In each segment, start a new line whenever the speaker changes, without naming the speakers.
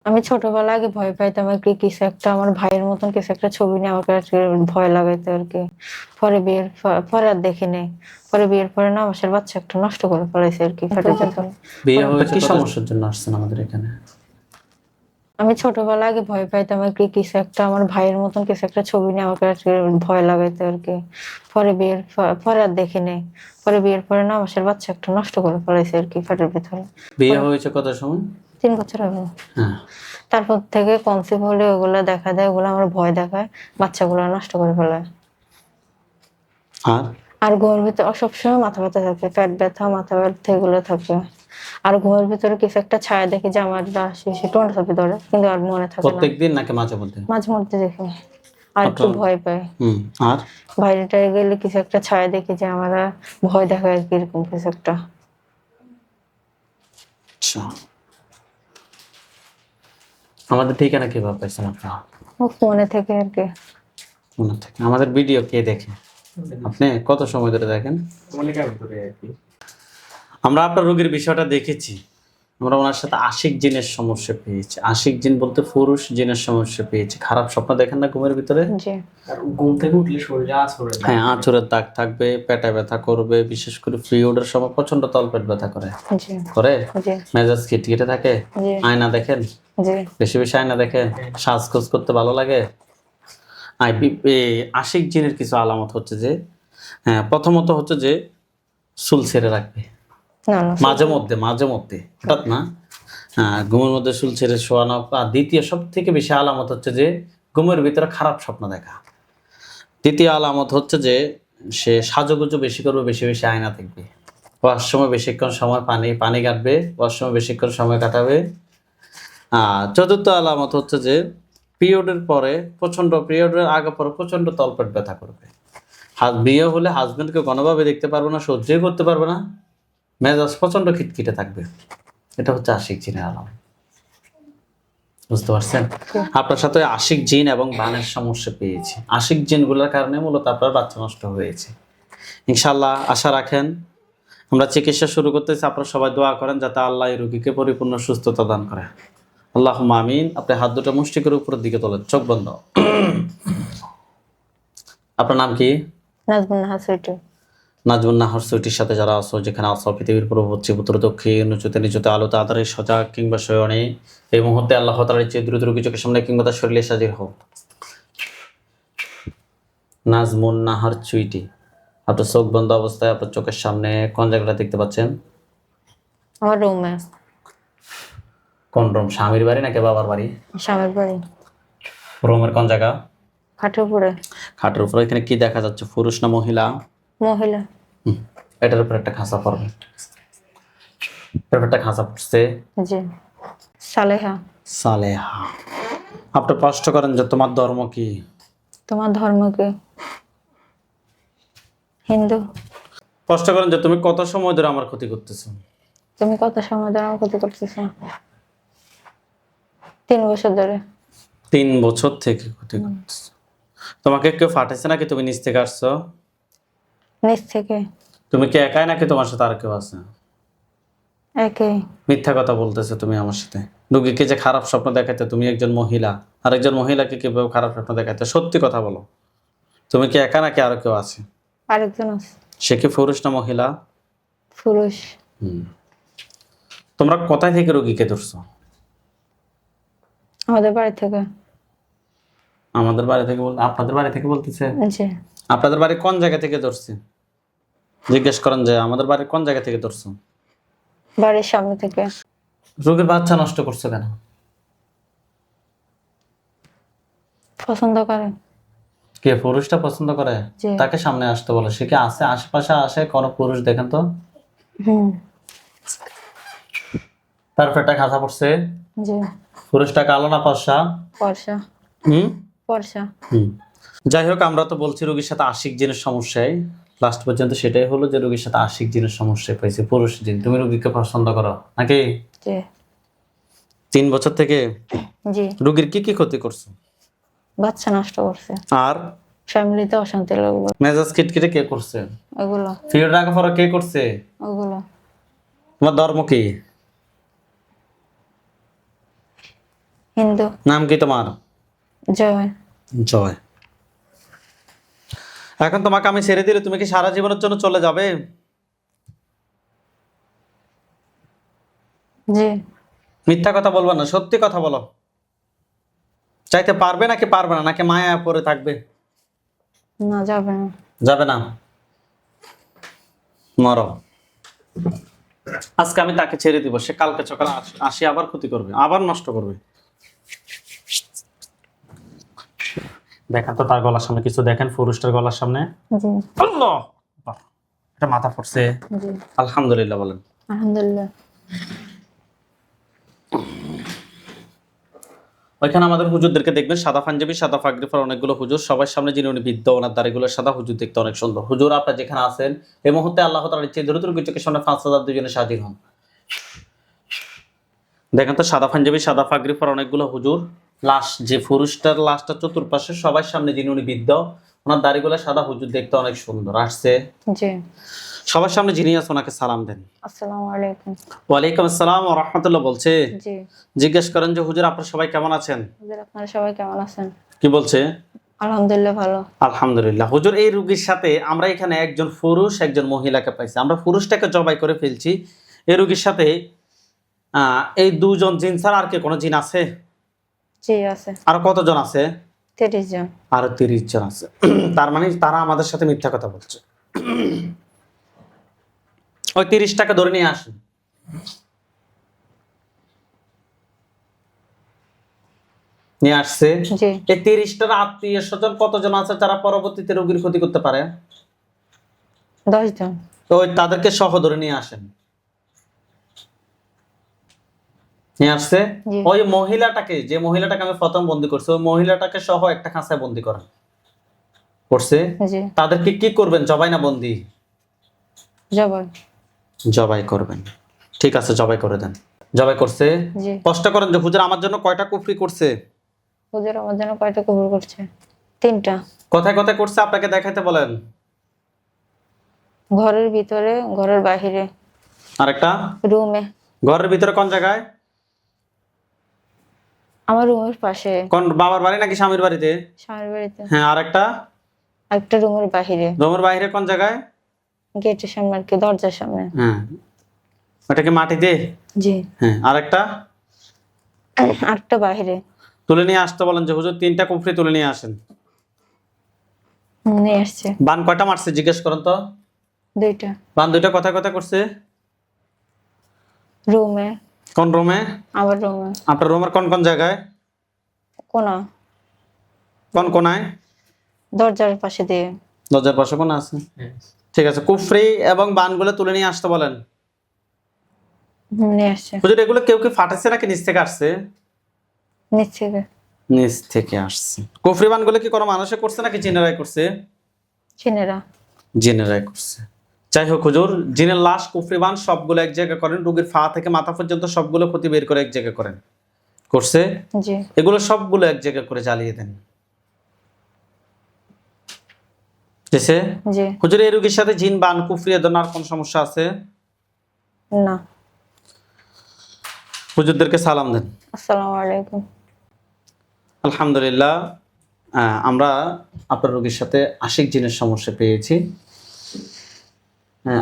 আমি ছোটবেলায় আগে ভয় পাইতাম আরকি কিছু একটা আমার ভাইয়ের মতন কিছু একটা ছবি নিয়ে আমাকে আরকি ভয় লাগাইতো আরকি। পরে আর দেখি নাই। পরে বিয়ের পরে না বাসার বাচ্চা একটা নষ্ট করে ফেলাইছে আরকি পেটের ভেতর।
বিয়ে হয়েছে কি সমস্যার জন্য আসছেন আমাদের এখানে?
আমি ছোটবেলায় আগে ভয় পাইতাম আরকি কিছু একটা আমার ভাইয়ের মতন কিছু একটা ছবি নিয়ে আমাকে আরকি ভয় লাগাইতো আরকি। পরে আর দেখি নাই। পরে বিয়ের পরে না বাসার বাচ্চা একটা নষ্ট করে ফেলাইছে আরকি পেটের ভেতরে।
বিয়ে হয়েছে কত সময়?
৩ বছর আগে।
হ্যাঁ।
তারপর থেকে কনসিভ হলে ওগুলা দেখা দেয়, ওগুলো আমার ভয় দেখায়, বাচ্চাগুলো নষ্ট করে ফেলে।
আর
আর ঘুমের ভিতরে সবসময় মাথা ব্যথা থাকে, পেট ব্যথা, মাথা ব্যথা এগুলো থাকে। আর ঘুমের ভিতরে কিছু একটা ছায়া দেখি যে আমার সে টোনটাপি ধরে, কিন্তু আর মনে থাকে না।
প্রত্যেকদিন নাকি মাঝে মধ্যে?
মাঝে মধ্যে দেখি আর একটু ভয় পাই।
আর
বাইরে টাইরে গেলে কিছু একটা ছায়া দেখি যে আমার ভয় দেখায় আর কি, এরকম কিছু একটা।
আচ্ছা, আমাদের ঠিকানা কিভাবে পাইছেন আপনারা?
মনে থেকে আর কি।
মনে থেকে। আমাদের ভিডিও কে দেখে? আপনি কত সময় ধরে দেখেন? আমরা আপনার রোগীর বিষয়টা দেখেছি। আমরা ওনার সাথে আশিক জিনের সমস্যা পেয়েছি। আশিক জিন বলতে পুরুষ জিনের সমস্যা পেয়েছি। খারাপ স্বপ্ন দেখেন না ঘুমের ভিতরে?
জি।
আর ঘুম থেকে উঠলে শরীরে আঁচড়ে দাগ।
হ্যাঁ, আঁচড়ের দাগ থাকবে, পেটে ব্যথা করবে, বিশেষ করে পিরিয়ডের সময় প্রচন্ড তলপেট ব্যথা করে।
জি।
করে?
জি।
মেজাজ খিটখিটে থাকে?
জি।
আয়না দেখেন?
জি।
বেশি বেশি আয়না দেখেন? সাজগোজ করতে ভালো লাগে? আশিক জিনের কিছু আলামত হচ্ছে যে, প্রথমত হচ্ছে যে চুল ছেড়ে রাখবে
না না।
মাঝে মধ্যে হঠাৎ না। ঘুমের মধ্যে চুল ছেড়ে শোয়ানো। আর দ্বিতীয় সব থেকে বেশি আলামত হচ্ছে যে ঘুমের ভিতরে খারাপ স্বপ্ন দেখা। তৃতীয় আলামত হচ্ছে যে সে সাজুগুজু বেশি করবে, বেশি বেশি আয়না দেখবে, ওয়াশরুমে বেশিক্ষণ সময় পানি কাটবে, ওয়াশরুমে বেশিক্ষণ সময় কাটাবে। চতুর্থ আলামত হচ্ছে যে পিরিয়ডের আগে পরে প্রচন্ড তলপেট ব্যথা করবে। বিয়ে হলে হাজবেন্ডকে কোনোভাবে দেখতে পারবে না, সহ্যই করতে পারবে না, মেজাজ প্রচন্ড খিটখিটে থাকবে। এটা হচ্ছে আশিক জিনের আলামত। বুঝতে পারছেন? আপনার সাথে আশিক জিন এবং বানের সমস্যা পেয়েছি। আশিক জিনগুলোর কারণে মূলত আপনার বাচ্চা নষ্ট হয়েছে। ইনশাআল্লাহ আশা রাখেন। আমরা চিকিৎসা শুরু করতেছি, আপনারা সবাই দোয়া করেন যাতে আল্লাহ এই রোগীকে পরিপূর্ণ সুস্থতা দান করে। আল্লাহুম্মা আমিন। আপনি হাত দুটো মুষ্টি করে উপরের দিকে তোলেন, চোখ বন্ধ। আপনার নাম কি?
নাজমুন নাহার সুইটি।
নাজমুন নাহার সুইটির সাথে যারা আছো, যেখানে আছো, পৃথিবীর পূর্ব পশ্চিম উত্তর দক্ষিণ উঁচুতে নিচুতে আলোতে আধারে সজাগ কিংবা শয়নে, এই মুহূর্তে আল্লাহ তাআলার চেয়ে দ্রুত রোগী চোখের সামনে কিংবা তার শরীরে হাজির হোক। নাজমুন নাহার সুইটি, আপনার চোখ বন্ধ অবস্থায় আপনার চোখের সামনে কোন জায়গাটা দেখতে পাচ্ছেন?
আমার রুমে।
কোন রুম? স্বামীর বাড়ি নাকি বাবার বাড়ি?
স্বামীর বাড়ি।
রুমের কোন জায়গা?
খাটের উপরে।
খাটের উপরে। এখানে কি দেখা যাচ্ছে, পুরুষ না মহিলা?
মহিলা।
এটার উপর একটা খাঁচা পড়বে, এটার উপর একটা খাঁচা পড়ছে।
জি। সালেহা।
সালেহা। আপনি প্রশ্ন করেন যে তোমার ধর্ম কি?
তোমার ধর্ম কি? হিন্দু।
প্রশ্ন করেন যে তুমি কত সময় ধরে আমার ক্ষতি করতেছো?
তুমি কত সময় ধরে আমার ক্ষতি করতেছো? 3 বছর ধরে।
3 বছর থেকে ক্ষতি করতেছো। তোমাকে কেউ ফাটাইছে নাকি তুমি নিচ থেকে আসছো?
নিচ থেকে।
তুমি কি একাই নাকি তোমার সাথে আর কেউ আছে?
একই।
মিথ্যা কথা বলতেছো তুমি আমার সাথে। রোগীকে যে খারাপ স্বপ্ন দেখাইতে তুমি একজন মহিলা, আর একজন মহিলাকে কিভাবে খারাপ স্বপ্ন দেখাইতে? সত্যি কথা বলো, তুমি কি একা নাকি আরো কেউ আছে?
আরেকজন আছে।
সে কি পুরুষ না মহিলা?
পুরুষ।
তোমরা কোথায় থেকে রোগীকে ধরছো?
আমাদের বাড়ি থেকে।
আমাদের বাড়ি থেকে বলতে আপনাদের বাড়ি থেকে বলতেছে?
জি।
আপনাদের বাড়ি কোন জায়গা থেকে ধরছে? জিজ্ঞেস করেন যে আমাদের বাড়ি কোন জায়গা থেকে ধরছো?
বাড়ির সামনে থেকে।
রোগীর বাচ্চা নষ্ট করছো কেন?
পছন্দ করে।
কে পুরুষটা পছন্দ করে?
জি।
তাকে সামনে আসতে বলো। সে কি আছে আশেপাশে? আসে কোন পুরুষ দেখেন তো। তারপর একটা খাঁচা পড়ছে।
জি।
পুরুষটা কালো না ফর্সা?
ফর্সা। ফর্সা।
যাই হোক, আমরা তো বলছি রোগীর সাথে আশিক জিনের সমস্যায়। লাস্ট পর্যন্ত সেটাই হলো যে রোগীর সাথে আশিক জিনের সমস্যায় পাইছে পুরুষ জিন। তুমি রোগীকে পছন্দ করো নাকি?
জি।
3 বছর থেকে
জি।
রোগীর কি কি ক্ষতি করছো?
বাচ্চা নষ্ট করছে।
আর
ফ্যামিলিতে অশান্তি লাগলো।
মেজাজ খিটখিটে কে করছে?
ওগুলো।
ফিরে রাখা পরে কে করছে?
ওগুলো।
তোমার ধর্ম কি?
হিন্দু।
নাম কি তোমার?
জয়।
জয়। এখন তোমাকে আমি ছেড়ে দিলে তুমি কি সারা জীবনের জন্য চলে যাবে?
জি।
মিথ্যা কথা বলবা না, সত্যি কথা বলো। চাইতে পারবে নাকি পারবে না, নাকি মায়া পড়ে থাকবে?
না, যাবে না।
যাবে না, মরো। আজকে আমি তাকে ছেড়ে দিব, সে কালকে সকালে আসি আবার ক্ষতি করবে, আবার নষ্ট করবে। দেখেন তো তার গলার সামনে কিছু দেখেন, পুরুষটার গলার সামনে।
জি।
আল্লাহ, এটা মাথা পড়ছে।
জি।
আলহামদুলিল্লাহ বলেন।
আলহামদুলিল্লাহ।
ওইখানে আমাদের হুজুরদেরকে দেখবেন, সাদা পাঞ্জাবি সাদা পাগড়ি পরা অনেকগুলো হুজুর, সবার সামনে যিনি উনি বৃদ্ধ, ওনার দাড়িগুলো সাদা, হুজুর দেখতে অনেক সুন্দর। হুজুর আপনারা যেখানে আছেন এই মুহূর্তে আল্লাহ তাআলার ইচ্ছে দ্রুত চোখের সামনে 5,000 দুজনে স্বাধীন হন। দেখেন তো সাদা পাঞ্জাবি সাদা পাগড়ি পরা অনেকগুলো হুজুর, লাশ যে পুরুষটার লাশটা চতুর্পাশে সবার সামনে যিনি উনি বৃদ্ধ, ওনার দাড়িগুলো সাদা, হুজুর দেখতে অনেক সুন্দর আসছে।
জি।
সবার সামনে যিনি আছে ওনাকে সালাম দেন।
আসসালামু আলাইকুম।
ওয়ালাইকুম আসসালাম ওয়া রাহমাতুল্লাহ বলছে।
জি।
জিজ্ঞেস করেন যে হুজুর আপনারা সবাই কেমন আছেন?
হুজুর আপনারা সবাই কেমন আছেন?
কি বলছে?
আলহামদুলিল্লাহ ভালো।
আলহামদুলিল্লাহ। হুজুর এই রোগীর সাথে আমরা এখানে একজন পুরুষ একজন মহিলাকে পাইছি, আমরা পুরুষটাকে জবাই করে ফেলছি। এই রোগীর সাথে এই দুজন জিন ছাড়া আর কে কোনো জিন আছে?
জি আছে।
আর কতজন আছে?
30 জন।
আরো 30 জন আছে। তার মানে তারা আমাদের সাথে মিথ্যা কথা বলছে। ওই 30টাকে ধরে নিয়ে আসেন। নিয়ে আসছে।
জি।
এই 30টার আত্মীয় স্বজন কতজন আছে যারা পরবর্তীতে রোগীর ক্ষতি করতে পারে?
10 জন।
তো ওই তাদেরকে সহ ধরে নিয়ে আসেন। নিয়ে আসছে।
জি।
ওই মহিলাটাকে, যে মহিলাটাকে আমি প্রথম বন্দি করছি, ওই মহিলাটাকে সহ একটা খাঁচায় বন্দি করেন। করছে।
জি।
তাদেরকে কি করবেন, জবাই না বন্দি?
জবাই।
জবাই করবেন। ঠিক আছে, জবাই করে দেন। জবাই করছে।
জি।
কষ্ট করেন যে হুজুর আমার জন্য কয়টা কুফরি করছে?
হুজুর আমার জন্য কয়টা কবুল করছে? 3টা।
কথায় কথায় করছে, আপনাকে দেখাইতে বলেন।
ঘরের ভিতরে, ঘরের বাহিরে,
আরেকটা
রুমে।
ঘরের ভিতরে কোন জায়গায়?
আমার রুমের পাশে।
কোন বাবার বাড়ি নাকি স্বামীর বাড়িতে?
স্বামীর বাড়িতে।
হ্যাঁ, আরেকটা
একটা রুমের বাহিরে,
রুমের বাইরে কোন জায়গায়?
গেটের সামনে আর কি, দরজার সামনে।
হ্যাঁ, ওটা কি মাটিতে?
জি।
হ্যাঁ, আরেকটা
আরেকটা বাহিরে।
তুলে নিয়ে আসতে বলেন যে হুজুর 3টা কুফরি তুলে নিয়ে আসেন।
নিয়ে আসছে।
বান কয়টা মারছে জিজ্ঞেস করেন তো?
2টা।
বান 2টা কথায় কথায় করছে।
রুমে।
কোন রুমে?
আমার রুমে।
আপনার রুমের কোন কোন জায়গায়?
কোনা।
কোন কোনায়?
দরজার পাশে দিয়ে।
দরজার পাশে কোন আছে?
হ্যাঁ।
ঠিক আছে, কুফরি এবং বানগুলো তুলে নিয়ে আসতে বলেন।
নিয়ে আসছে।
হুজুর এগুলো কেউ কি ফাটাচ্ছে নাকি নিচ থেকে আসছে?
নিচ থেকে।
নিচ থেকে আসছে। কুফরি বানগুলো কি কোনো মানুষে করছে নাকি জিনেরাই করছে?
চিনেরা।
জিনেরাই করছে। যাই হোক হুজুর, জিনের লাশ কুফরি বান সবগুলো এক জায়গায় করেন, রোগীর পা থেকে মাথা পর্যন্ত সবগুলো ক্ষতি বের করে এক জায়গায় করেন। করছে।
জি।
এগুলো সবগুলো এক জায়গায় করে জ্বালিয়ে দেন। বুঝছে?
জি।
হুজুর এই রোগীর সাথে জিন বান কুফরি এর আর কোন সমস্যা আছে?
না।
হুজুরদেরকে সালাম দেন।
আসসালামু আলাইকুম।
আলহামদুলিল্লাহ। আমরা আপনার রোগীর সাথে আশিক জিনের সমস্যা পেয়েছি।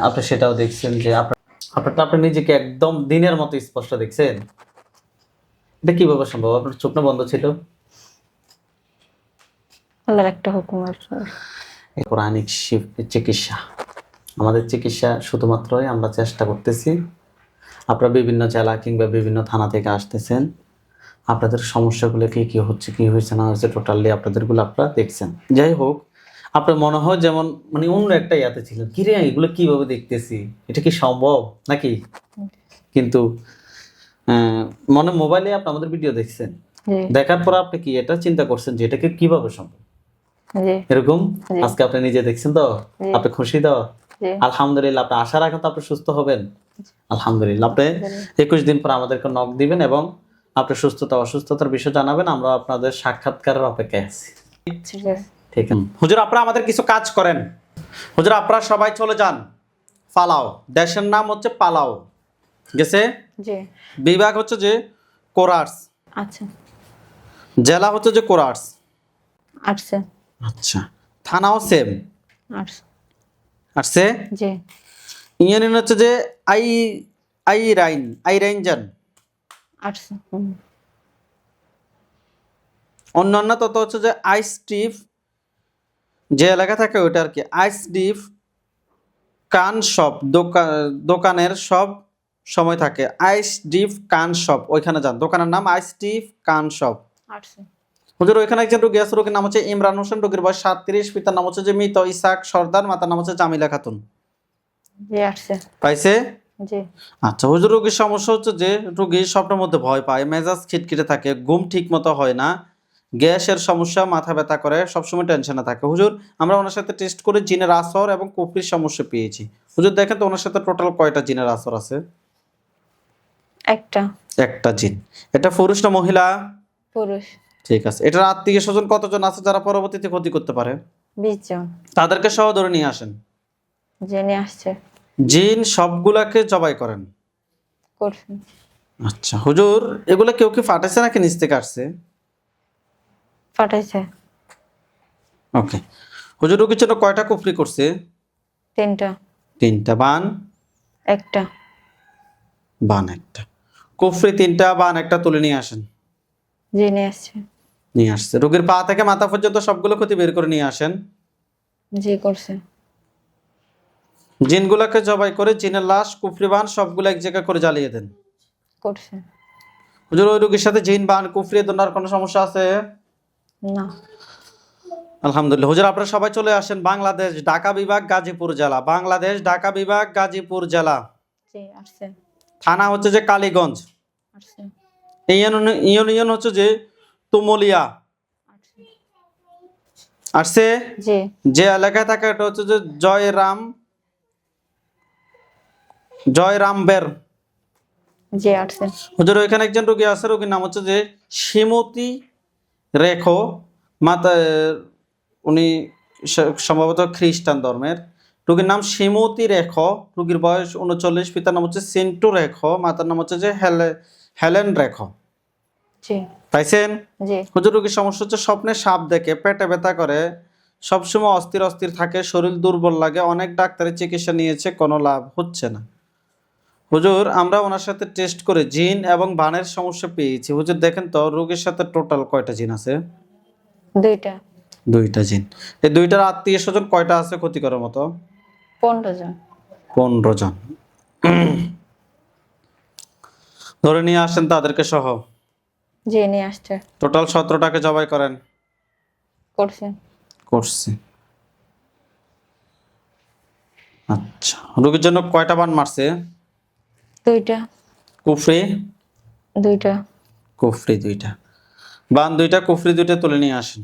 আপনি সেটাও দেখছেন যে আপনারটা আপনি নিজেকে একদম দিনের মতো স্পষ্ট দেখছেন। এটা কিভাবে সম্ভব? আপনার চোখ না বন্ধ ছিল?
আল্লাহর একটা হুকুম আর কি।
কোরআনিক চিকিৎসা, আমাদের চিকিৎসা শুধুমাত্রই আমরা চেষ্টা করতেছি। আপনারা বিভিন্ন জেলা কিংবা বিভিন্ন থানা থেকে আসতেছেন, আপনাদের সমস্যাগুলো কি কি হচ্ছে, কি হয়েছে না হয়েছে, টোটালি আপনাদেরগুলো আপনারা দেখছেন। যাই হোক, আপনার মনে হয় যেমন মানে অন্য একটা ইয়াতে ছিলেন, কিরে এগুলো কিভাবে দেখতেছি, এটা কি সম্ভব নাকি? কিন্তু মনে মোবাইলে আপনি আমাদের ভিডিও দেখছেন,
জি।
দেখার পর আপনি কি এটা চিন্তা করছেন যে এটাকে কিভাবে সম্ভব?
জি।
এরকম
জি।
আজকে আপনি নিজে দেখছেন তো,
জি।
আপনি খুশি তো?
জি।
আলহামদুলিল্লাহ। আপনি আশা রাখেন তো আপনি সুস্থ হবেন। আলহামদুলিল্লাহ। আপনি 21 দিন পর আমাদেরকে নক দিবেন এবং আপনার সুস্থতা অসুস্থতার বিষয় জানাবেন। আমরা আপনাদের সাক্ষাৎকারের অপেক্ষায় আছি।
ঠিক আছে।
ঠিক আছে হুজুর, আপনারা আমাদের কিছু কাজ করেন। হুজুর আপনারা সবাই চলে যান পালাও। দেশের নাম হচ্ছে পালাও, গেছে?
জি।
বিভাগ হচ্ছে যে কোরাস।
আচ্ছা।
জেলা হচ্ছে যে কোরাস।
আসছে।
আচ্ছা, থানাও সেম
আসছে।
আসছে।
জি।
ইউনিয়ন হচ্ছে যে আই আই রাইন জান।
আসছে।
অন্যান্য তত হচ্ছে যে আইস ডিপ, যে এলাকা থাকে ওইটা আর কি। আইস ডিপ কান শপ, দোকানের সব সময় থাকে। আইস ডিপ কান শপ, ওইখানে যান, দোকানের নাম আইস ডিপ কান শপ।
আসছে।
হুজুর ওইখানে একজন রোগী আছে, রোগীর নাম হচ্ছে ইমরান হোসেন, রোগীর বয়স 37, পিতার নাম হচ্ছে যে মৃত ইসাক সর্দার, মাতার নাম হচ্ছে জামিলা খাতুন।
জি। আসছে।
পাইছে?
জি।
আচ্ছা হুজুর, রোগীর সমস্যা হচ্ছে যে রোগী স্বপ্নের মধ্যে ভয় পায়, মেজাজ খিটখিটে থাকে, ঘুম ঠিক মতো হয় না, গ্যাসের সমস্যা, মাথা ব্যথা করে, সবসময় টেনশনে থাকে। হুজুর আমরা ওনার সাথে টেস্ট করে জিনের আসর এবং কুফরির সমস্যা পেয়েছি। হুজুর দেখেন তো ওনার সাথে টোটাল কয়টা জিনের আসর আছে?
একটা।
একটা জিন। এটা পুরুষ না মহিলা?
পুরুষ।
ঠিক আছে। এটার আত্মীয় স্বজন কতজন আছে যারা পরবর্তীতে ক্ষতি করতে পারে?
20 জন।
তাদেরকে সহ ধরে নিয়ে আসেন।
জেনে আসছে।
জিন সবগুলাকে জবাই করেন।
করছে।
আচ্ছা হুজুর, এগুলা কেউ কি ফাটাইছে নাকি নিচ থেকে আসছে?
পাঠাইছে।
ওকে। হুজুর রোগীর জন্য কয়টা কুফরি করছে?
3টা।
3টা। বান?
একটা।
বান একটা। কুফরি 3টা, বান একটা, তুলে নিয়ে আসেন।
জেনে আসছে।
নিয়ে আসছে। রোগীর পা থেকে মাথা পর্যন্ত সবগুলো ক্ষতি বের করে নিয়ে আসেন।
জি। করছে।
জিনগুলাকে জবাই করে জিনের লাশ, কুফরি, বান সবগুলো এক জায়গা করে জ্বালিয়ে দেন।
করছে।
হুজুর ওই রোগীর সাথে জিন, বান, কুফরি দোনার কোনো সমস্যা আছে?
না।
আলহামদুলিল্লাহ। হুজুর আপনারা সবাই চলে আসেন বাংলাদেশ ঢাকা বিভাগ গাজীপুর জেলা। বাংলাদেশ ঢাকা বিভাগ গাজীপুর জেলা।
জি। আসছে।
থানা হচ্ছে যে কালীগঞ্জ।
আসছে।
ইউনিয়ন হচ্ছে যে তুমলিয়া।
আসছে।
আসছে।
জি।
যে এলাকায় থাকে এটা হচ্ছে যে জয়রামবের।
জি। আসছে।
হুজুর ওইখানে একজন রোগী আছে, রোগীর নাম হচ্ছে যে শ্রীমতী রেখো। মাতা, উনি সম্ভবত খ্রিস্টান ধর্মের। রোগীর নাম শ্রীমতী রেখো, রোগীর বয়স 39, পিতার নাম হচ্ছে সিন্টু রেখো, মাতার নাম হচ্ছে যে হেলেন রেখো।
জি।
পাইছেন?
জি।
হুজুর রোগীর সমস্যা হচ্ছে স্বপ্নে সাপ দেখে, পেটে ব্যথা করে, সবসময় অস্থির অস্থির থাকে, শরীর দুর্বল লাগে, অনেক ডাক্তারের চিকিৎসা নিয়েছে, কোনো লাভ হচ্ছে না। হুজুর আমরা ওনার সাথে টেস্ট করে জিন এবং বানের সমস্যা পেয়েছি। হুজুর দেখেন তো রোগীর সাথে টোটাল কয়টা জিন আছে?
2টা।
2টা জিন। এই 2টার আত্মীয় স্বজন কয়টা আছে ক্ষতি করার মতো?
15 জন।
15 জন। ধরে নিয়ে আসেন তাদেরকে সহ।
জেনে আসছে।
টোটাল 17টাকে জবাই করেন।
করছে।
করছি। আচ্ছা রোগীর জন্য কয়টা বান মারছে?
2টা।
কুফরি?
2টা।
কুফরি 2টা। বান 2টা, কুফরি 2টা, তুলে নিয়ে আসেন।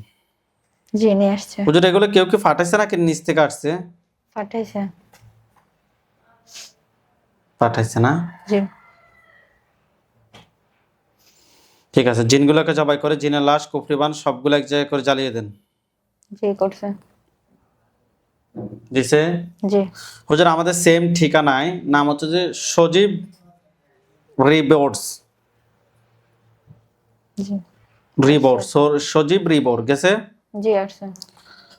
জেনে আসছে।
হুজুর এগুলো কেউ কি ফাটাইছে নাকি নিচ থেকে আসছে?
পাঠাইছে।
পাঠাইছে না?
জি।
ঠিক আছে। জিনগুলোকে জবাই করে জিনের লাশ, কুফরি, বান সবগুলো এক জায়গায় করে জ্বালিয়ে দেন।
জি। করছে।
দিছে?
জি।
হুজুর আমাদের সেম ঠিকানায়, নাম হচ্ছে যে সজীব রিবোর্ডস।
জি।
সজীব রিবোর্ড গেছে।
জি। আসছে।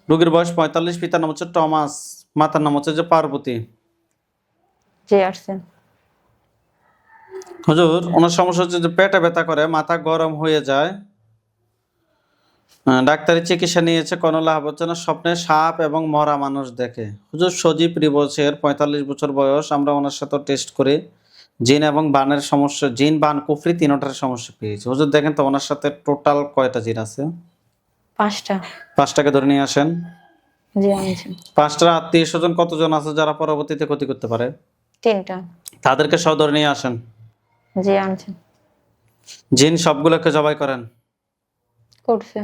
রোগীর বয়স 45, পিতার নাম হচ্ছে টমাস, মাতার নাম হচ্ছে যে পার্বতী।
জি। আসছে।
হুজুর ওনার সমস্যা হচ্ছে যে পেটে ব্যথা করে, মাথা গরম হয়ে যায়, ডাক্তারি চিকিৎসা নিয়েছে, কোনো লাভ হচ্ছে না, স্বপ্নে সাপ এবং মরা মানুষ দেখে। হুজুর সজীব রিবোর্ডসের 45 বছর বয়স। আমরা ওনার সাথে টেস্ট করে জিন এবং বানের সমস্যা, জিন, বান, কুফরি 3টার সমস্যা পেয়েছি। হুজুর দেখেন তো ওনার সাথে টোটাল কয়টা জিন আছে?
5টা।
5টাকে ধরে নিয়ে আসেন।
জি। আনছে।
5টার আত্মীয় স্বজন কতজন আছে যারা পরবর্তীতে ক্ষতি করতে পারে?
3টা।
তাদেরকে সহ ধরে নিয়ে আসেন।
জি। আনছে।
জিন সবগুলোকে জবাই করেন।
করছে।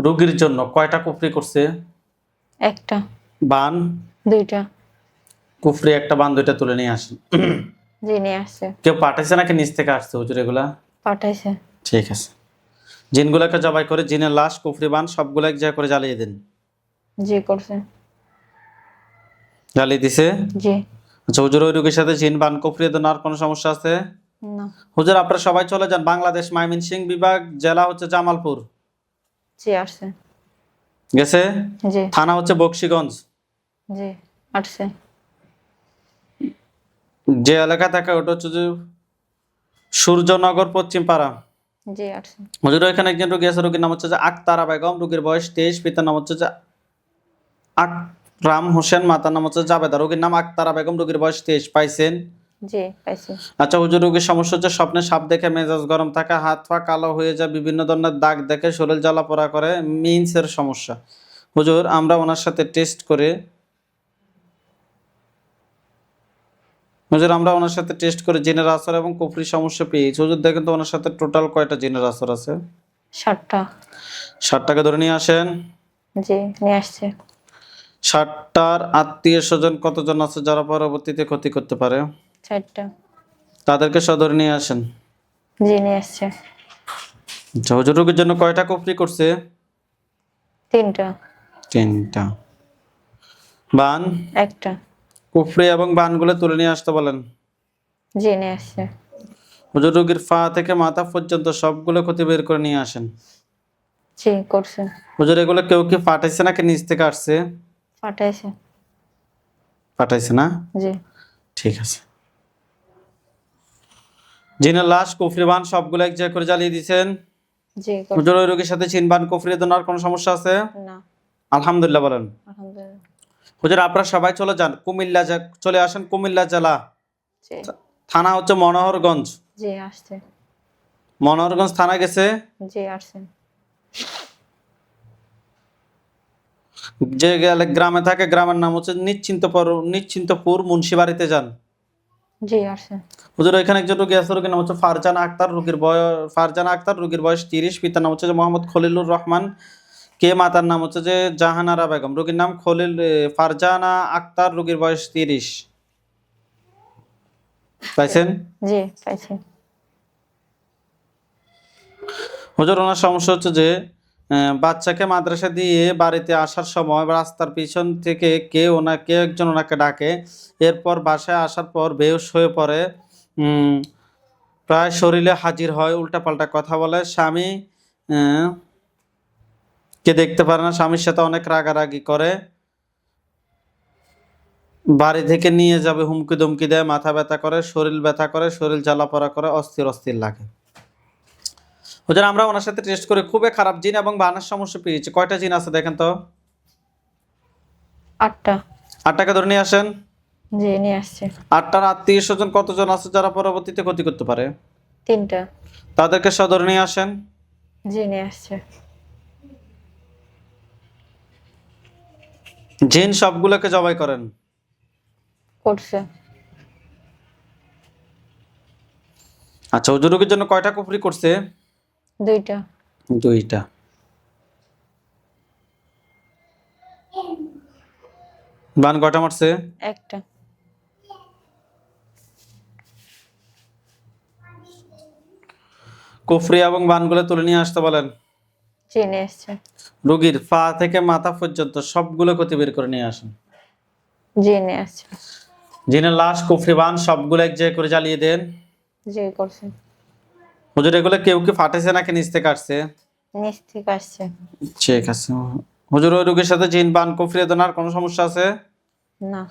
রোগীর জন্য কয়টা কুফরি করছে?
একটা।
বান?
2টা।
কুফরি একটা, বান 2টা, তুলে নিয়ে আসেন।
জেনে আসছে।
কেউ পাঠাইছে নাকি নিচ থেকে আসছে হুজুর এগুলা?
পাঠাইছে।
ঠিক আছে। জিনগুলোকে জবাই করে জিনের লাশ, কুফরি, বান সবগুলো এক জায়গায় করে জ্বালিয়ে দিন।
জি। করছে।
জ্বালিয়ে দিছে?
জি।
আচ্ছা হুজুর ওই রোগীর সাথে জিন, বান, কুফরি আর কোনো সমস্যা আছে?
না।
হুজুর আপনারা সবাই চলে যান। বাংলাদেশ ময়মনসিংহ বিভাগ, জেলা হচ্ছে জামালপুর।
জি আসছে।
গেছে?
জি।
থানা হচ্ছে বকশীগঞ্জ।
জি আসছে।
যে এলাকা থাকে ওটা হচ্ছে যে সূর্যনগর পশ্চিম পাড়া।
জি আসছে।
হুজুর এখানে একজন রোগী আছে, রোগীর নাম হচ্ছে যে আক্তারা বেগম, রোগীর বয়স 23, পিতার নাম হচ্ছে যে আকরাম হোসেন, মাতার নাম হচ্ছে জাবেদা। রোগীর নাম আক্তারা বেগম, রোগীর বয়স 23। পাইছেন?
জি পাইছি।
আচ্ছা হুজুর, রোগীর সমস্যা হচ্ছে স্বপ্নে সাপ দেখে মেজাজ গরম থাকে, হাত পা কালো হয়ে যায়, বিভিন্ন ধরনের দাগ দেখে, শরীর জ্বালা পোড়া করে, মিন্সের সমস্যা। হুজুর আমরা ওনার সাথে টেস্ট করে জিনের আসর এবং কুফরি সমস্যা পেয়েছি। হুজুর দেখেন তো ওনার সাথে টোটাল কয়টা জিনের আসর আছে?
7টা।
60টাকে ধরে নিয়ে আসেন।
জি নিয়ে আসছে।
60টার আত্মীয় স্বজন কতজন আছে যারা পরবর্তীতে ক্ষতি করতে পারে?
4টা।
তাদেরকে ধরে নিয়ে আসেন।
জি নিয়ে আসছে।
আচ্ছা হুজুর, রোগীর জন্য কয়টা কুফরি করছে?
3টা।
3টা। বান?
1টা।
কুফরি এবং বানগুলো তুলে নিয়ে আসতে বলেন।
জি নিয়ে আসছে।
হুজুর রোগীর পা থেকে মাথা পর্যন্ত সবগুলো ক্ষতি বের করে নিয়ে আসেন।
জি করছে।
হুজুর এগুলো কেউ কি ফাটাইছে নাকি নিচ থেকে আসছে?
ফাটাইছে।
ফাটাইছে না?
জি।
ঠিক আছে। জিনের লাশ, কুফরি, বান সবগুলো এক জায়গায় করে জ্বালিয়ে দিয়েছেন।
জি করছে।
হুজুর ওই রোগীর সাথে চিন, বান, কুফরি দেওয়ার কোনো সমস্যা আছে?
না।
আলহামদুলিল্লাহ বলেন।
আলহামদুলিল্লাহ।
হুজুর আপনারা সবাই চলে যান কুমিল্লা, চলে আসেন কুমিল্লা জেলা।
জি।
থানা হচ্ছে মনোহরগঞ্জ।
জি আসছে।
মনোহরগঞ্জ থানা গেছে।
জি আসছে।
যে গ্রামে থাকে, গ্রামের নাম হচ্ছে নিশ্চিন্তপুর, মুন্সিবাড়িতে যান।
জি আসছে।
হুজুর এখানে একজন রোগী আছে, রোগীর নাম হচ্ছে ফারজানা আক্তার, রোগীর বয়স 30, পিতার নাম হচ্ছে যে মোহাম্মদ খলিলুর রহমান কে, মাতার নাম হচ্ছে যে জাহানারা বেগম। রোগীর নাম ফারজানা আক্তার, রোগীর বয়স 30। পাইছেন?
জি পাইছি।
হুজুর ওনার সমস্যা হচ্ছে যে বাচ্চাকে মাদ্রাসা দিয়ে বাড়িতে আসার সময় রাস্তার পিছন থেকে কেউ একজন ওনাকে ডাকে। এরপর বাসায় আসার পর বেহুশ হয়ে পড়ে, প্রায় শরীরে হাজির হয়, উল্টাপাল্টা কথা বলে, স্বামী কে দেখতে পারে না, স্বামীর সাথে অনেক রাগারাগি করে, বাড়ি থেকে নিয়ে যাবে হুমকি ধমকি দেয়, মাথা ব্যথা করে, শরীর ব্যথা করে, শরীর জ্বালাপড়া করে, অস্থির অস্থির লাগে। হুজুর আমরা ওনার সাথে টেস্ট করে খুবই খারাপ জিন এবং বানের সমস্যা পেয়েছি। কয়টা জিন আছে দেখেন তো?
8টা।
8টাকে ধরে নিয়ে আসেন।
জি নিয়ে আসছে।
8টার আত্মীয় স্বজন কতজন আছে যারা পরবর্তীতে ক্ষতি করতে পারে?
3টা।
তাদেরকে ধরে নিয়ে আসেন।
জি নিয়ে আসছে।
জিন সবগুলোকে জবাই করেন।
করছে।
আচ্ছা হুজুর রোগীর জন্য কয়টা কুফরি করছে?
2টা।
2টা। বান কয়টা মারছে?
1টা।
কুফরি এবং বানগুলো তুলে নিয়ে আসতে বলেন।
জি নিয়ে আসছে।
রোগীর পা থেকে মাথা পর্যন্ত সবগুলো ক্ষতি বের করে নিয়ে আসেন।
জি নিয়ে আসছে।
জিনের লাশ, কুফরি, বান সবগুলো এক জায়গায় করে জ্বালিয়ে দেন।
জি করছে।
হুজুর এগুলো কেউ কি ফাটাইছে নাকি নিচ থেকে আসছে?
নিচ থেকে আসছে।
ঠিক আছে। হুজুর ওই রোগীর সাথে জিন, বান, কুফরি দেওয়ার কোনো সমস্যা আছে?
না।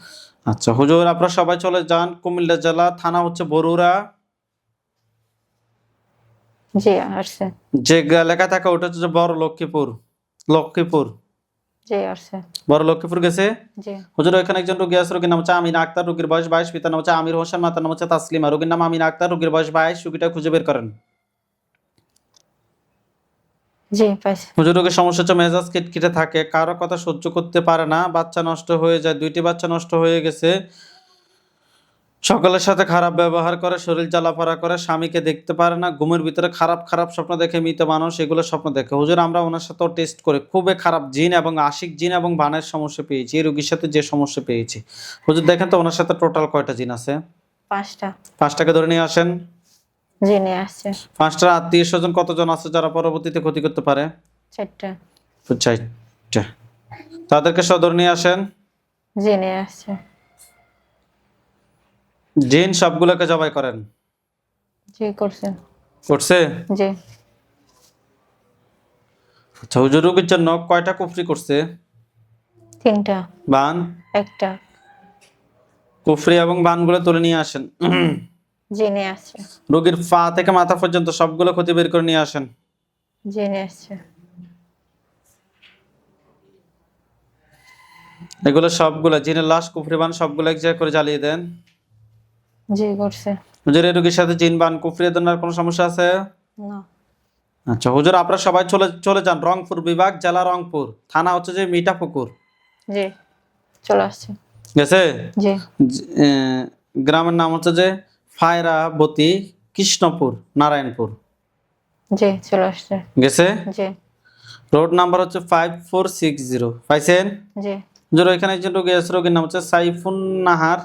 আচ্ছা হুজুর আপনারা সবাই চলে যান কুমিল্লা জেলা, থানা হচ্ছে বরুড়া।
জি আসছে।
যে এলাকা থাকে ওটা হচ্ছে যে বড় লক্ষ্মীপুর।
জি আসছে।
বড় লক্ষ্মীপুর গেছে।
জি।
হুজুর এখানে একজন রোগী আছে, রোগীর নাম হচ্ছে আমিনা আক্তার, রোগীর বয়স 22, পিতার নাম হচ্ছে আমির হোসেন, মাতার নাম হচ্ছে তাসলিমা। রোগীর নাম আমিনা আক্তার, রোগীর বয়স 22, রোগীটা খুঁজে বের করেন।
জি পাইছি।
হুজুর রোগীর সমস্যা হচ্ছে মেজাজ খিটখিটে থাকে, কারো কথা সহ্য করতে পারে না, বাচ্চা নষ্ট হয়ে যায়, 2টি বাচ্চা নষ্ট হয়ে গেছে, সকলের সাথে খারাপ ব্যবহার করে, শরীর জ্বালাপড়া করে, স্বামীকে দেখতে পারে না, ঘুমের ভিতরে খারাপ খারাপ স্বপ্ন দেখে, মৃত মানুষ এগুলো স্বপ্ন দেখে। হুজুর আমরা ওনার সাথেও টেস্ট করে খুবই খারাপ জিন এবং আশিক জিন এবং বানের সমস্যা পেয়েছি। এই রোগীর সাথে যে সমস্যা পেয়েছি, হুজুর দেখেন তো ওনার সাথে টোটাল কয়টা জিন আছে?
5টা।
5টাকে ধরে নিয়ে আসেন।
জি নিয়ে আসছে।
5টার আত্মীয় স্বজন কতজন আছে যারা পরবর্তীতে ক্ষতি করতে পারে?
4টা।
4টা। তাদেরকে ধরে নিয়ে আসেন।
জি নিয়ে আসছে।
জিন সবগুলোকে জবাই করেন।
জি করছে।
করছে?
জি।
আচ্ছা, হুজুর রোগীর জন্য কয়টা কুফরি করছে?
3টা।
বান?
একটা।
কুফরি এবং বানগুলো তুলে নিয়ে আসেন।
জেনে আসছে।
রোগীর পা থেকে মাথা পর্যন্ত সবগুলো ক্ষতি বের করে নিয়ে আসেন।
জেনে আসছে।
এগুলো সবগুলো জিনের লাশ, কুফরি, বান সবগুলো এক জায়গায় করে জ্বালিয়ে দেন।
জি করছে।
হুজুর এই রোগীর সাথে জিন, বান, কুফরি এ ধরনের কোনো সমস্যা আছে?
না।
আচ্ছা হুজুর, আপনারা সবাই চলে চলে যান রংপুর বিভাগ, জেলা রংপুর, থানা হচ্ছে যে মিঠাপুকুর।
জি চলে আসছে।
গেছে?
জি।
গ্রামের নাম হচ্ছে যে ফায়রাবতী, কৃষ্ণপুর, নারায়ণপুর।
জি চলে আসছে।
গেছে?
জি।
রোড নাম্বার হচ্ছে 5460। পাইছেন?
জি।
হুজুর এখানে একজন রোগী আছে, রোগীর নাম হচ্ছে সাইফুন নাহার,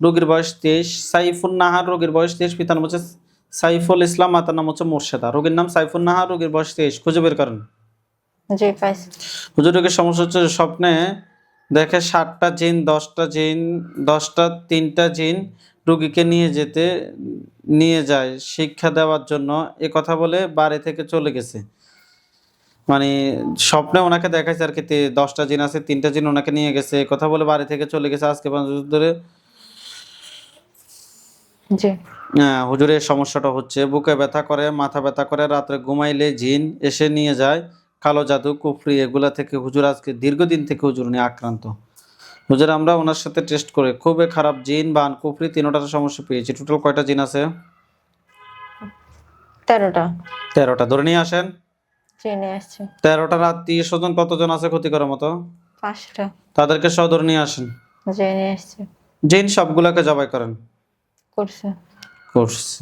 রোগীর বয়স 23। সাইফুন নাহার, রোগীর বয়স 23, পিতার নাম হচ্ছে সাইফুল ইসলাম, মাতার নাম হচ্ছে মোর্শেদা। রোগীর নাম সাইফুন নাহার, রোগীর বয়স 23। খুঁজে বের করেন।
জি পাইছি।
হুজুর রোগীর সমস্যা হচ্ছে স্বপ্নে দেখে 7টা জিন, 10টা জিন, 10টা 3টা জিন রোগীকে নিয়ে যায় শিক্ষা দেওয়ার জন্য। এ কথা বলে বাড়ি থেকে চলে গেছে। মানে স্বপ্নে ওনাকে দেখাইছে আর কি 10টা জিন আছে, 3টা জিন ওনাকে নিয়ে গেছে, এ কথা বলে বাড়ি থেকে চলে গেছে আজকে 5 বছর ধরে।
জি।
হুজুরের সমস্যাটা হচ্ছে বুকে ব্যথা করে, মাথা ব্যথা করে, রাত্রে ঘুমাইলে জিন এসে নিয়ে যায়, কালো জাদু, কুফরি এগুলা থেকে হুজুর আজকে দীর্ঘদিন থেকে হুজুর উনি আক্রান্ত। হুজুর আমরা ওনার সাথে টেস্ট করে খুবই খারাপ জিন, বান, কুফরি তিনটার সমস্যা পেয়েছি। টোটাল কয়টা জিন আছে?
13টা।
13টা ধরে নিয়ে আসেন।
জেনে আসছে।
13টার আত্মীয় স্বজন কতজন আছে ক্ষতি করার মতো?
5টা।
তাদেরকে সহ ধরে নিয়ে আসেন।
জেনে আসছে।
জিন সবগুলাকে জবাই করেন।
করছে।
করছে।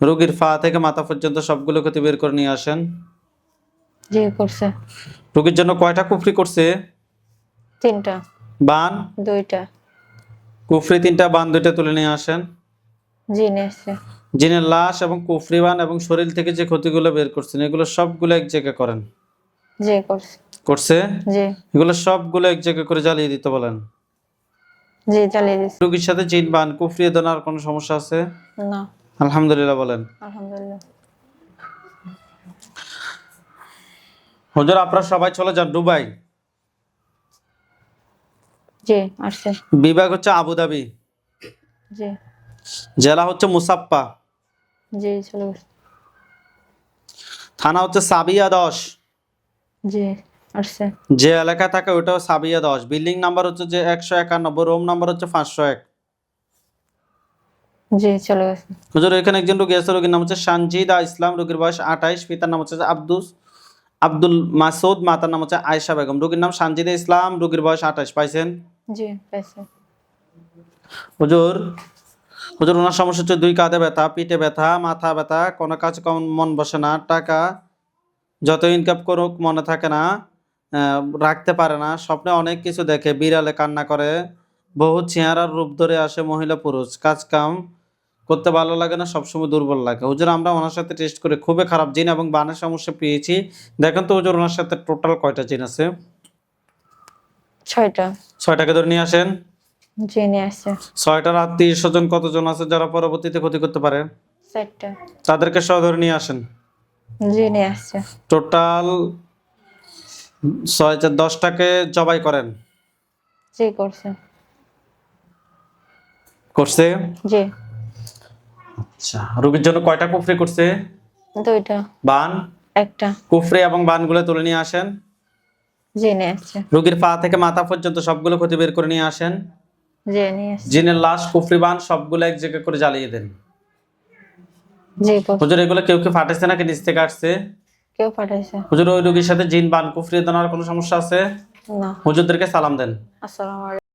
রোগীর পা থেকে মাথা পর্যন্ত সবগুলো ক্ষতি বের করে নিয়ে আসেন।
জি করছে।
রোগীর জন্য কয়টা কুফরি করছে?
3টা।
বান?
2টা।
কুফরি 3টা, বান 2টা তুলে নিয়ে আসেন।
জেনে আসছে।
জিনের লাশ এবং কুফরি, বান এবং শরীর থেকে যে ক্ষতিগুলো বের করছেন এগুলো সবগুলো এক জায়গায় করেন।
জি করছে।
করছে?
জি।
এগুলো সবগুলো এক জায়গায় করে জ্বালিয়ে দিতে বলেন।
জি চালিয়ে দিচ্ছি।
রোগীর সাথে জিন, বান, কুফরি এ ধরনের আর কোনো সমস্যা আছে?
না।
আলহামদুলিল্লাহ বলেন।
আলহামদুলিল্লাহ।
হুজুর আপনারা সবাই চলে যান দুবাই।
জি আসছে।
বিভাগ হচ্ছে আবুধাবি,
জি।
জেলা হচ্ছে মুসাপ্পা,
জি চলে আসছে।
থানা হচ্ছে সাবিয়া 10।
জি আসছে।
যে এলাকায় থাকে ওটাও সাবিয়া 10। বিল্ডিং নাম্বার হচ্ছে যে 191, রুম নাম্বার হচ্ছে 501।
জি চলে গেছে।
হুজুর এখানে একজন রোগী আছে, রোগীর নাম হচ্ছে সানজিদা ইসলাম, রোগীর বয়স 28, পিতার নাম হচ্ছে আব্দুল মাসুদ, মাতার নাম হচ্ছে আয়েশা বেগম। রোগীর নাম সানজিদা ইসলাম, রোগীর বয়স 28। পাইছেন?
জি পাইছে।
হুজুর হুজুর ওনার সমস্যা হচ্ছে 2 কাঁধে ব্যথা, পিঠে ব্যথা, মাথা ব্যথা, কোনো কাজ কম মন বসে না, টাকা যত ইনকাম করুক মনে থাকে না, রাখতে পারে না, স্বপ্নে অনেক কিছু দেখে, বিড়ালে কান্না করে, বহু চেহারার রূপ ধরে আসে মহিলা পুরুষ, কাজ কাম করতে ভালো লাগে না, সবসময় দুর্বল লাগে। হুজুর আমরা ওনার সাথে টেস্ট করে খুবই খারাপ জিন এবং বানের সমস্যা পেয়েছি। দেখেন তো হুজুর ওনার সাথে টোটাল কয়টা জিন আছে?
6টা।
6টাকে ধরে নিয়ে আসেন।
জেনে আসছে।
6টার আত্মীয় স্বজন কতজন আছে যারা পরবর্তীতে ক্ষতি করতে পারে?
4টা।
তাদেরকে সহ ধরে নিয়ে আসেন।
জেনে আসছে।
টোটাল 10টাকে জবাই করেন।
জি করছে।
করছে?
জি।
আচ্ছা রোগীর জন্য কয়টা কুফরি করছে?
2টা।
বান?
একটা।
কুফরি এবং বানগুলো তুলে নিয়ে আসেন।
জেনে আসছে।
রোগীর পা থেকে মাথা পর্যন্ত সবগুলো ক্ষতি বের করে নিয়ে আসেন।
জেনে আসছে।
জিনের লাশ, কুফরি, বান সবগুলো এক জায়গায় করে জ্বালিয়ে দেন।
জি করছে।
হুজুর এগুলো কেউ কেউ ফাটাইছে নাকি নিচ থেকে আসছে?
কেউ পাঠাইছে।
হুজুর ওই রোগীর সাথে জিন, বান, কুফরি দেওয়ার কোনো সমস্যা আছে?
না।
হুজুরদেরকে সালাম দেন।
আসসালামু আলাইকুম।